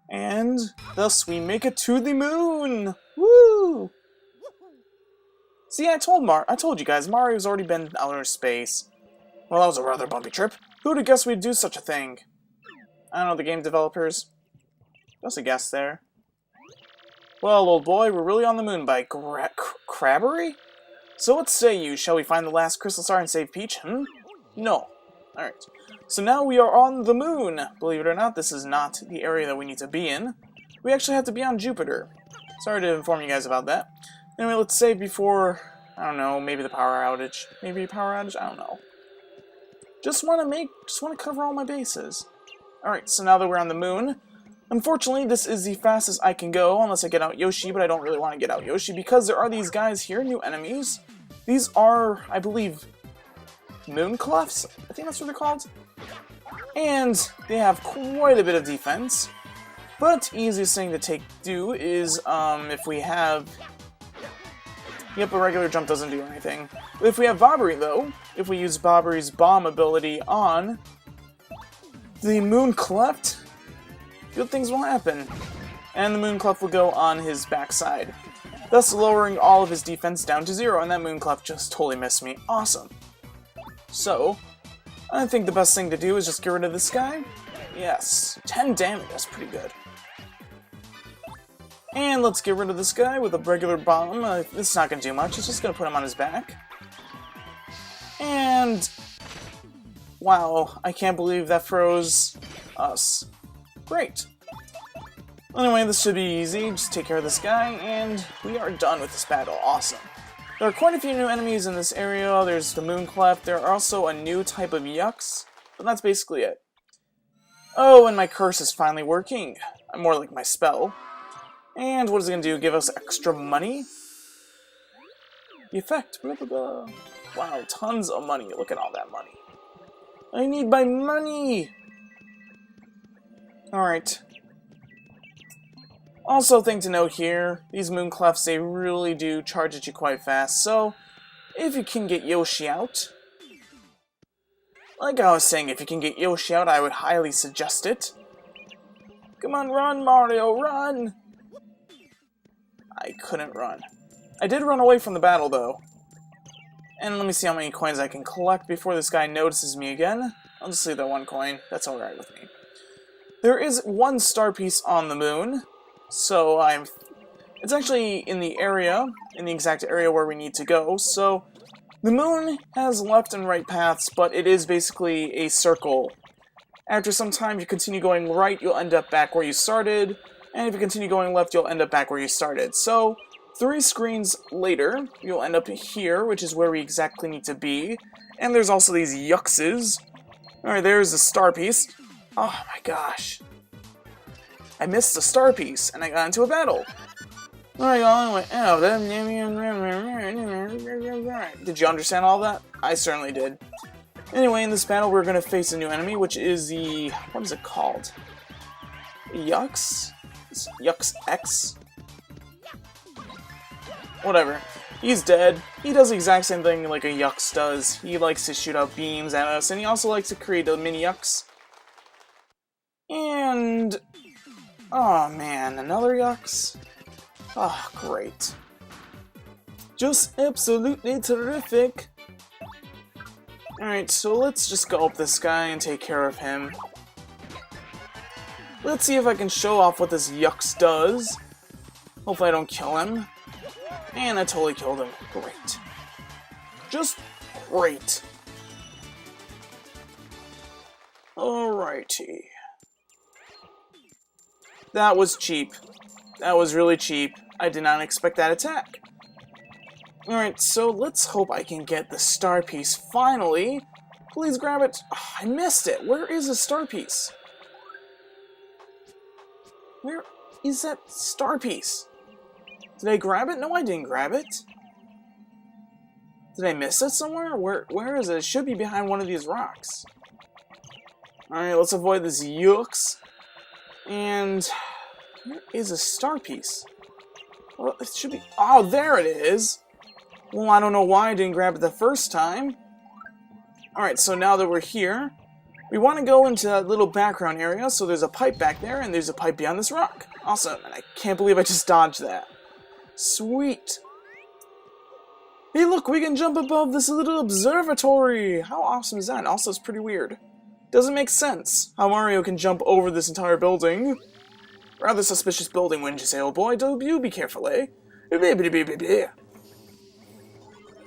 And thus we make it to the moon! Woo! See, I told you guys, Mario's already been in outer space. Well, that was a rather bumpy trip. Who'd have guessed we'd do such a thing? I don't know, the game developers. Just a guess there. Well, old boy, we're really on the moon by Crabbery? So what say you? Shall we find the last crystal star and save Peach? No. Alright. So now we are on the moon. Believe it or not, this is not the area that we need to be in. We actually have to be on Jupiter. Sorry to inform you guys about that. Anyway, let's save before, I don't know, maybe the power outage. Maybe a power outage? I don't know. Just want to cover all my bases. Alright, so now that we're on the moon, unfortunately, this is the fastest I can go, unless I get out Yoshi, but I don't really want to get out Yoshi, because there are these guys here, new enemies. These are, I believe, moon clefts? I think that's what they're called. And they have quite a bit of defense. But easiest thing to do is, if we have... Yep, a regular jump doesn't do anything. But if we have Bobbery, though, if we use Bobbery's bomb ability on the moon cleft, good things will happen. And the moon cleft will go on his backside, thus lowering all of his defense down to 0, and that moon cleft just totally missed me. Awesome. So, I think the best thing to do is just get rid of this guy. Yes, 10 damage, that's pretty good. And let's get rid of this guy with a regular bomb. It's not going to do much, it's just going to put him on his back. And... wow, I can't believe that froze us. Great. Anyway, this should be easy. Just take care of this guy, and we are done with this battle. Awesome. There are quite a few new enemies in this area. There's the moon cleft. There are also a new type of yucks, but that's basically it. Oh, and my curse is finally working. More like my spell. And what is it going to do? Give us extra money? The effect. Blah, blah, blah. Wow, tons of money. Look at all that money. I need my money! Alright. Also, thing to note here, these moon clefts, they really do charge at you quite fast, so if you can get Yoshi out, like I was saying, if you can get Yoshi out, I would highly suggest it. Come on, run, Mario, run! I couldn't run. I did run away from the battle, though. And let me see how many coins I can collect before this guy notices me again. I'll just leave that one coin. That's alright with me. There is one star piece on the moon, so it's actually in the area, in the exact area where we need to go, so the moon has left and right paths, but it is basically a circle. After some time, if you continue going right, you'll end up back where you started, and if you continue going left, you'll end up back where you started. So, 3 screens later, you'll end up here, which is where we exactly need to be, and there's also these yuckses. Alright, there's the star piece. Oh my gosh. I missed the star piece, and I got into a battle. Alright, y'all, anyway. Oh, did you understand all that? I certainly did. Anyway, in this battle, we're going to face a new enemy, which is the... what is it called? Yucks? Yucks X? Whatever. He's dead. He does the exact same thing like a Yucks does. He likes to shoot out beams at us, and he also likes to create a mini Yucks. And... oh man, another Yucks? Oh, great. Just absolutely terrific. Alright, so let's just go up this guy and take care of him. Let's see if I can show off what this Yucks does. Hopefully I don't kill him. And I totally killed him. Great. Just great. Alrighty. That was cheap. That was really cheap. I did not expect that attack. Alright, so let's hope I can get the star piece finally. Please grab it. Oh, I missed it. Where is the star piece? Where is that star piece? Did I grab it? No, I didn't grab it. Did I miss it somewhere? Where is it? It should be behind one of these rocks. Alright, let's avoid this yucks. And where is a star piece? Well, it should be... oh, there it is! Well, I don't know why I didn't grab it the first time. Alright, so now that we're here, We want to go into that little background area, so there's a pipe back there, and there's a pipe beyond this rock. Awesome, and I can't believe I just dodged that. Sweet. Hey look, we can jump above this little observatory! How awesome is that? And also, it's pretty weird. Doesn't make sense how Mario can jump over this entire building. Rather suspicious building, wouldn't you say, old boy? Do you be careful, eh?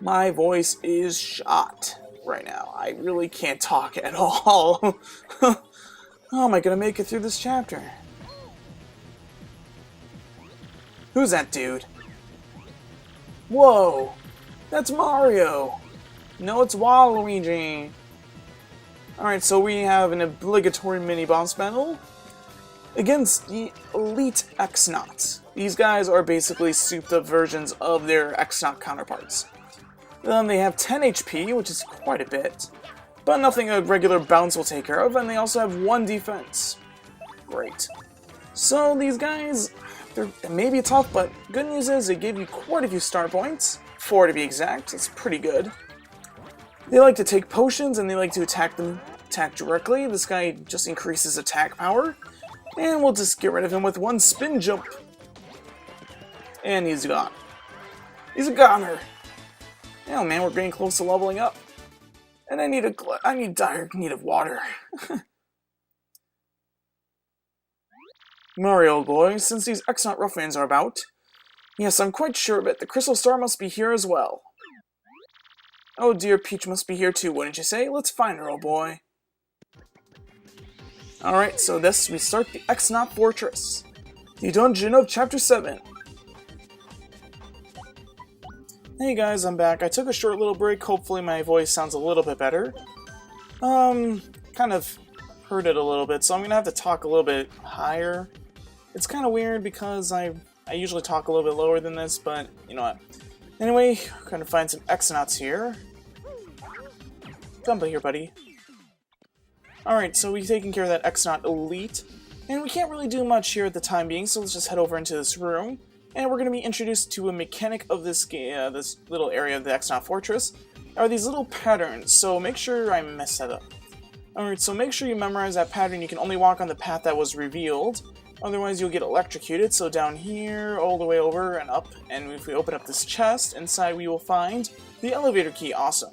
My voice is shot right now. I really can't talk at all. How am I gonna make it through this chapter? Who's that dude? Whoa! That's Mario! No, it's Waluigi! Alright, so we have an obligatory mini-boss battle against the Elite X-Nauts. These guys are basically souped-up versions of their X-Naut counterparts. They have 10 HP, which is quite a bit, but nothing a regular bounce will take care of, and they also have 1 defense. Great. So these guys, they're maybe tough, but good news is they give you quite a few star points, 4 to be exact. It's pretty good. They like to take potions, and they like to attack directly. This guy just increases attack power, and we'll just get rid of him with 1 spin jump. And he's gone. He's a goner. Oh man, we're getting close to leveling up. And I need dire need of water. Mario boy, since these X-Naut ruffians are about, yes, I'm quite sure of it. The Crystal Star must be here as well. Oh dear, Peach must be here too, wouldn't you say? Let's find her, old boy. Alright, so we start the X-Naut Fortress. The dungeon of Chapter 7. Hey guys, I'm back. I took a short little break. Hopefully my voice sounds a little bit better. Kind of heard it a little bit, so I'm gonna have to talk a little bit higher. It's kind of weird because I usually talk a little bit lower than this, but you know what. Anyway, we're gonna find some X-Nauts here. Come here, buddy. Alright, so we've taken care of that X-Naut Elite, and we can't really do much here at the time being, so let's just head over into this room. And we're going to be introduced to a mechanic of this this little area of the X-Naut Fortress, are these little patterns, so make sure I mess that up. Alright, so make sure you memorize that pattern. You can only walk on the path that was revealed, otherwise you'll get electrocuted. So down here, all the way over and up, and if we open up this chest, inside we will find the elevator key. Awesome.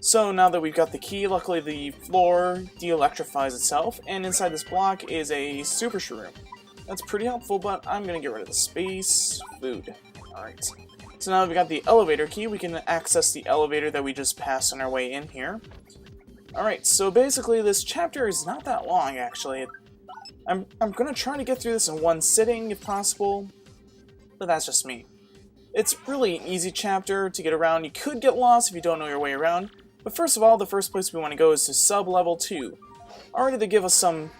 So now that we've got the key, luckily the floor de-electrifies itself, and inside this block is a super shroom. That's pretty helpful, but I'm gonna get rid of the space food. Alright. So now that we've got the elevator key, we can access the elevator that we just passed on our way in here. Alright, so basically this chapter is not that long, actually. I'm gonna try to get through this in 1 sitting, if possible, but that's just me. It's really an easy chapter to get around. You could get lost if you don't know your way around, but first of all, the first place we want to go is to sub-level 2. Already they give us some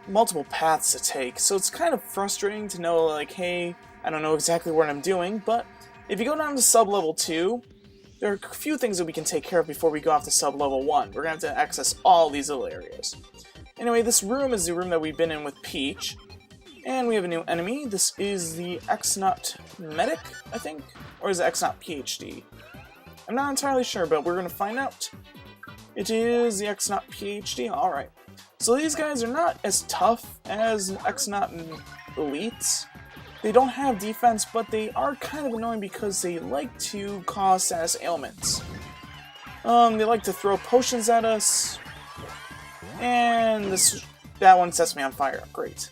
multiple paths to take, so it's kind of frustrating to know, like, hey, I don't know exactly what I'm doing, but if you go down to sub-level 2, there are a few things that we can take care of before we go off to sub-level 1. We're going to have to access all these little areas. Anyway, this room is the room that we've been in with Peach, and we have a new enemy. This is the X-Naut Medic, I think? Or is it X-Naut PhD? I'm not entirely sure, but we're going to find out. It is the X-Naut PhD, alright. So these guys are not as tough as X-Naut Elites. They don't have defense, but they are kind of annoying because they like to cause status ailments. They like to throw potions at us, and that one sets me on fire. Great.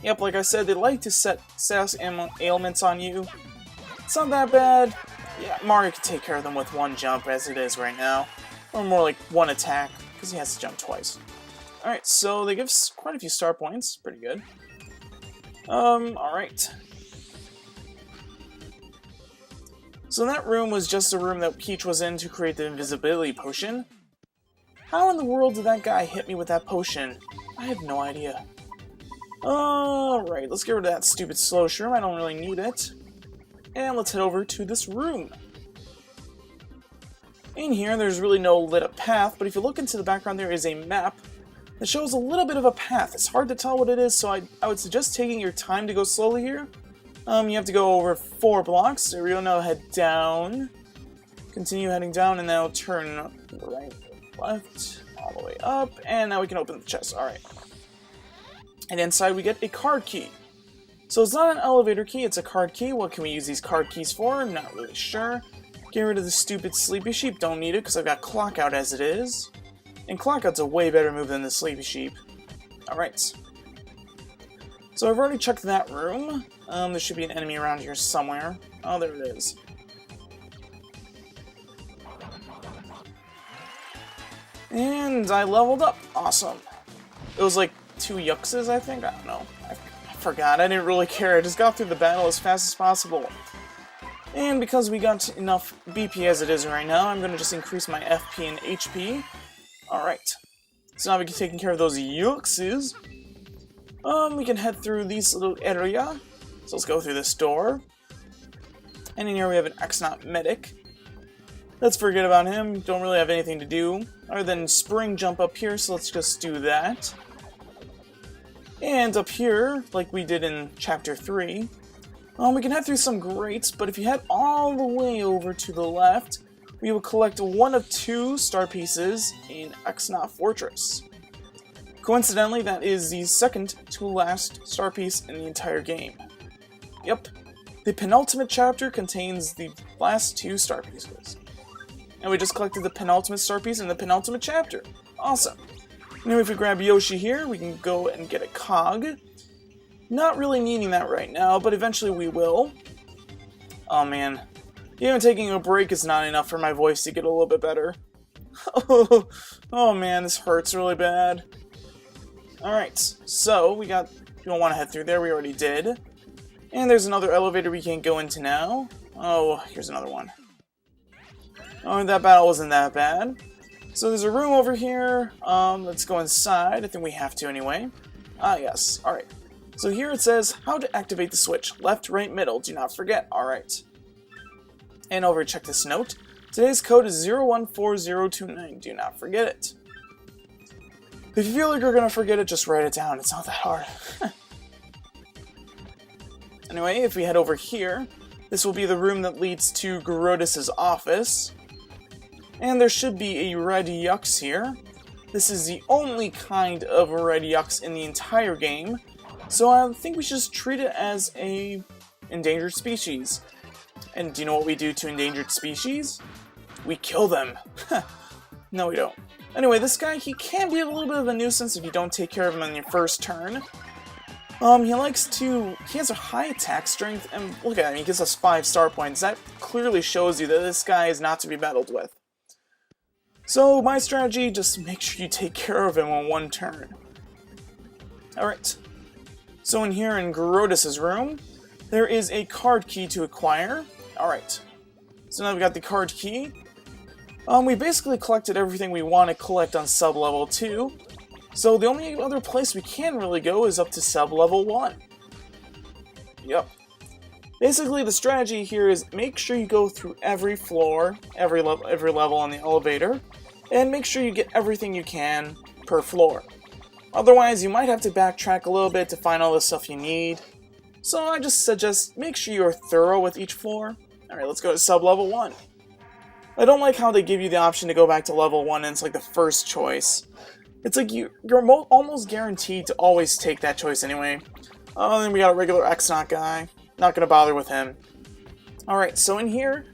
Yep, like I said, they like to set status ailments on you. It's not that bad. Yeah, Mario can take care of them with 1 jump as it is right now, or more like 1 attack because he has to jump twice. Alright, so they give us quite a few star points. Pretty good. Alright. So that room was just the room that Peach was in to create the invisibility potion. How in the world did that guy hit me with that potion? I have no idea. Alright, let's get rid of that stupid slow shroom. I don't really need it. And let's head over to this room. In here, there's really no lit up path, but if you look into the background, there is a map that shows a little bit of a path. It's hard to tell what it is, so I would suggest taking your time to go slowly here. You have to go over 4 blocks, so you'll now head down. Continue heading down, and now turn right, left, all the way up, and now we can open the chest. Alright. And inside we get a card key. So it's not an elevator key, it's a card key. What can we use these card keys for? I'm not really sure. Get rid of the stupid Sleepy Sheep. Don't need it because I've got Clock Out as it is. And Clock Out's a way better move than the Sleepy Sheep. Alright. So I've already checked that room. There should be an enemy around here somewhere. Oh, there it is. And I leveled up. Awesome. It was like 2 yuxes, I think? I don't know. I forgot. I didn't really care. I just got through the battle as fast as possible. And because we got enough BP as it is right now, I'm going to just increase my FP and HP. Alright. So now we can take care of those yuxes. We can head through this little area. So let's go through this door. And in here we have an X-Naut medic. Let's forget about him. Don't really have anything to do other than spring jump up here, so let's just do that. And up here, like we did in Chapter 3, we can head through some grates, but if you head all the way over to the left, we will collect one of 2 star pieces in X-Naut Fortress. Coincidentally, that is the second to last star piece in the entire game. Yep, the penultimate chapter contains the last 2 star pieces. And we just collected the penultimate star piece in the penultimate chapter. Awesome. Now if we grab Yoshi here, we can go and get a cog. Not really needing that right now, but eventually we will. Oh man. Even taking a break is not enough for my voice to get a little bit better. Oh man, this hurts really bad. Alright, so we don't want to head through there, we already did. And there's another elevator we can't go into now. Oh, here's another one. Oh, that battle wasn't that bad. So there's a room over here. Let's go inside. I think we have to anyway. Ah, yes. Alright. So here it says how to activate the switch. Left, right, middle. Do not forget. Alright. And over, check this note. Today's code is 014029. Do not forget it. If you feel like you're going to forget it, just write it down. It's not that hard. Anyway, if we head over here, this will be the room that leads to Garodis' office. And there should be a red yux here. This is the only kind of red yux in the entire game. So I think we should just treat it as a endangered species. And do you know what we do to endangered species? We kill them. No, we don't. Anyway, this guy, he can be a little bit of a nuisance if you don't take care of him on your first turn. He has a high attack strength, and look at him, he gives us 5 star points. That clearly shows you that this guy is not to be battled with. So, my strategy, just make sure you take care of him on 1 turn. Alright. So in here in Garodis' room, there is a card key to acquire. Alright. So now we've got the card key. We basically collected everything we want to collect on sub-level 2. So the only other place we can really go is up to sub-level 1. Yep. Basically, the strategy here is make sure you go through every floor, every level on the elevator, and make sure you get everything you can per floor. Otherwise, you might have to backtrack a little bit to find all the stuff you need. So I just suggest make sure you're thorough with each floor. Alright, let's go to sub-level 1. I don't like how they give you the option to go back to level 1 and it's like the first choice. It's like you're almost guaranteed to always take that choice anyway. Oh, then we got a regular X-Naut guy. Not gonna bother with him. Alright, so in here,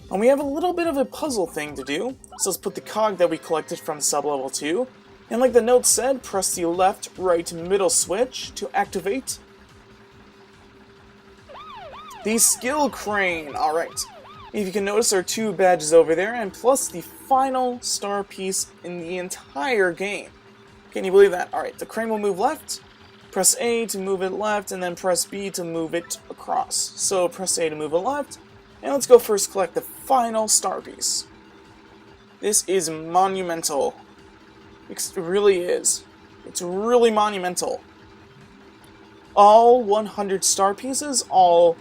we have a little bit of a puzzle thing to do. So let's put the cog that we collected from sub-level 2. And like the note said, press the left, right, middle switch to activate the skill crane. Alright. If you can notice, there are 2 badges over there, and plus the final star piece in the entire game. Can you believe that? Alright, the crane will move left. Press A to move it left, and then press B to move it across. So press A to move it left, and let's go first collect the final star piece. This is monumental. It really is. It's really monumental. All 100 star pieces, all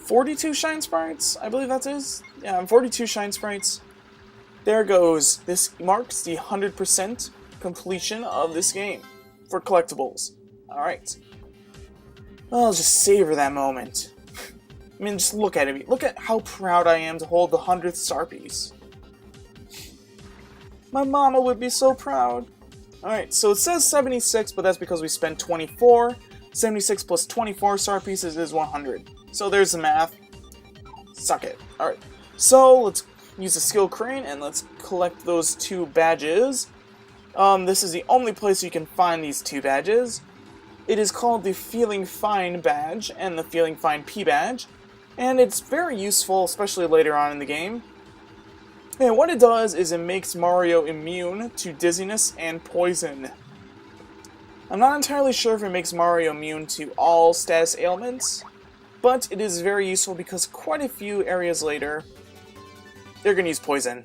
42 shine sprites, I believe that is. Yeah, 42 shine sprites. There goes. This marks the 100% completion of this game for collectibles. Alright. I'll just savor that moment. I mean, just look at it. Look at how proud I am to hold the 100th star piece. My mama would be so proud. Alright, so it says 76, but that's because we spent 24. 76 plus 24 star pieces is 100. So there's the math. Suck it. Alright, so let's use the skill crane and let's collect those 2 badges. This is the only place you can find these 2 badges. It is called the Feeling Fine badge and the Feeling Fine P badge. And it's very useful, especially later on in the game. And what it does is it makes Mario immune to dizziness and poison. I'm not entirely sure if it makes Mario immune to all status ailments, but it is very useful because quite a few areas later, they're going to use poison.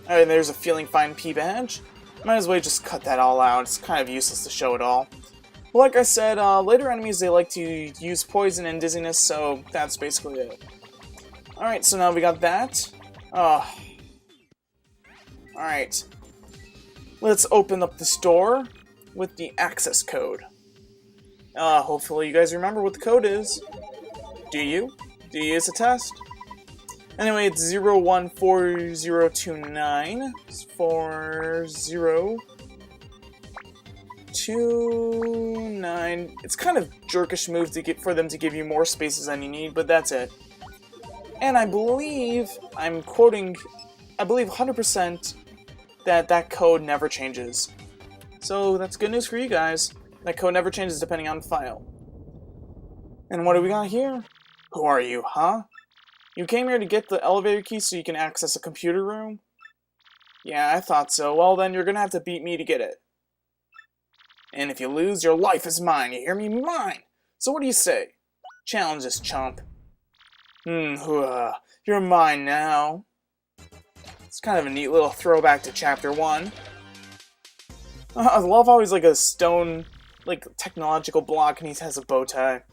And there's a Feeling Fine P badge. Might as well just cut that all out, it's kind of useless to show it all. But like I said, later enemies they like to use poison and dizziness, so that's basically it. Alright, so now we got that. Alright. Let's open up this door with the access code. Hopefully you guys remember what the code is. Do you? Do you? It's a test. Anyway, it's 014029. It's 4029. It's kind of jerkish move to get for them to give you more spaces than you need, but that's it. And I believe, I'm quoting, I believe 100% that code never changes. So that's good news for you guys. That code never changes depending on the file. And what do we got here? Who are you, huh? You came here to get the elevator key so you can access a computer room? Yeah, I thought so. Well then, you're gonna have to beat me to get it. And if you lose, your life is mine. You hear me? Mine! So what do you say? Challenge this chump. You're mine now. It's kind of a neat little throwback to Chapter 1. I love how he's like a stone, like, technological block and he has a bow tie.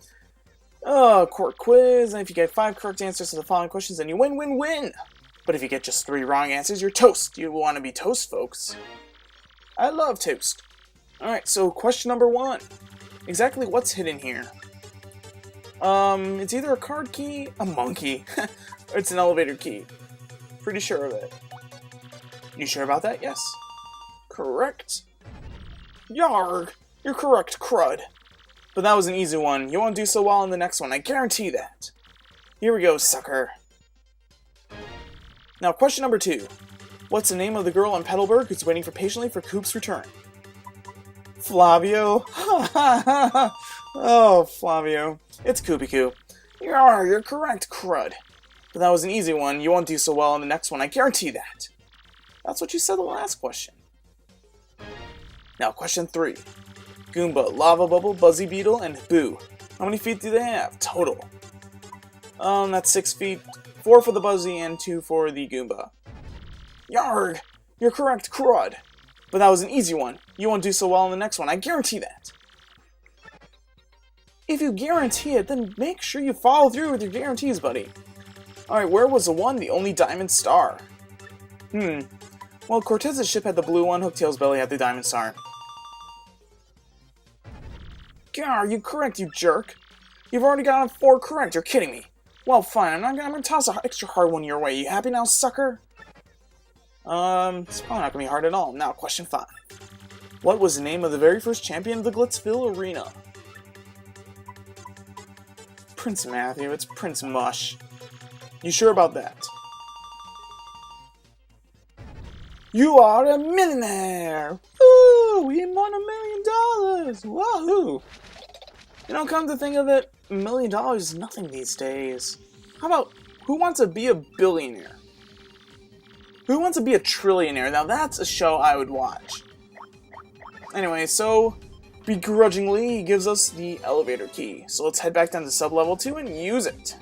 Court quiz, and if you get 5 correct answers to the following questions, then you win, win, win! But if you get just 3 wrong answers, you're toast. You want to be toast, folks. I love toast. Alright, so question number 1. Exactly what's hidden here? It's either a card key, a monkey, or it's an elevator key. Pretty sure of it. You sure about that? Yes. Correct. Yarg! You're correct, crud. But that was an easy one. You won't do so well in the next one, I guarantee that. Here we go, sucker. Now, question number 2. What's the name of the girl on Petalburg who's waiting patiently for Coop's return? Flavio. Oh, Flavio. It's Koopy-Koo. You're correct, crud. But that was an easy one. You won't do so well in the next one, I guarantee that. That's what you said the last question. Now, question 3. Goomba, Lava Bubble, Buzzy Beetle, and Boo. How many feet do they have, total? That's 6 feet. 4 for the Buzzy and 2 for the Goomba. Yarg! You're correct, crud. But that was an easy one. You won't do so well in the next one, I guarantee that. If you guarantee it, then make sure you follow through with your guarantees, buddy. Alright, where was the one, the only diamond star? Well, Cortez's ship had the blue one, Hooktail's belly had the diamond star. Gar, you correct, you jerk. You've already gotten 4 correct, you're kidding me. Well, fine, I'm gonna toss an extra hard one your way. You happy now, sucker? It's probably not gonna be hard at all. Now, question 5. What was the name of the very first champion of the Glitzville Arena? Prince Matthew, it's Prince Mush. You sure about that? You are a millionaire! Woo! We won $1 million! Wahoo! You know, come to think of it, $1 million is nothing these days. How about, who wants to be a billionaire? Who wants to be a trillionaire? Now that's a show I would watch. Anyway, so, begrudgingly, he gives us the elevator key. So let's head back down to sub-level 2 and use it.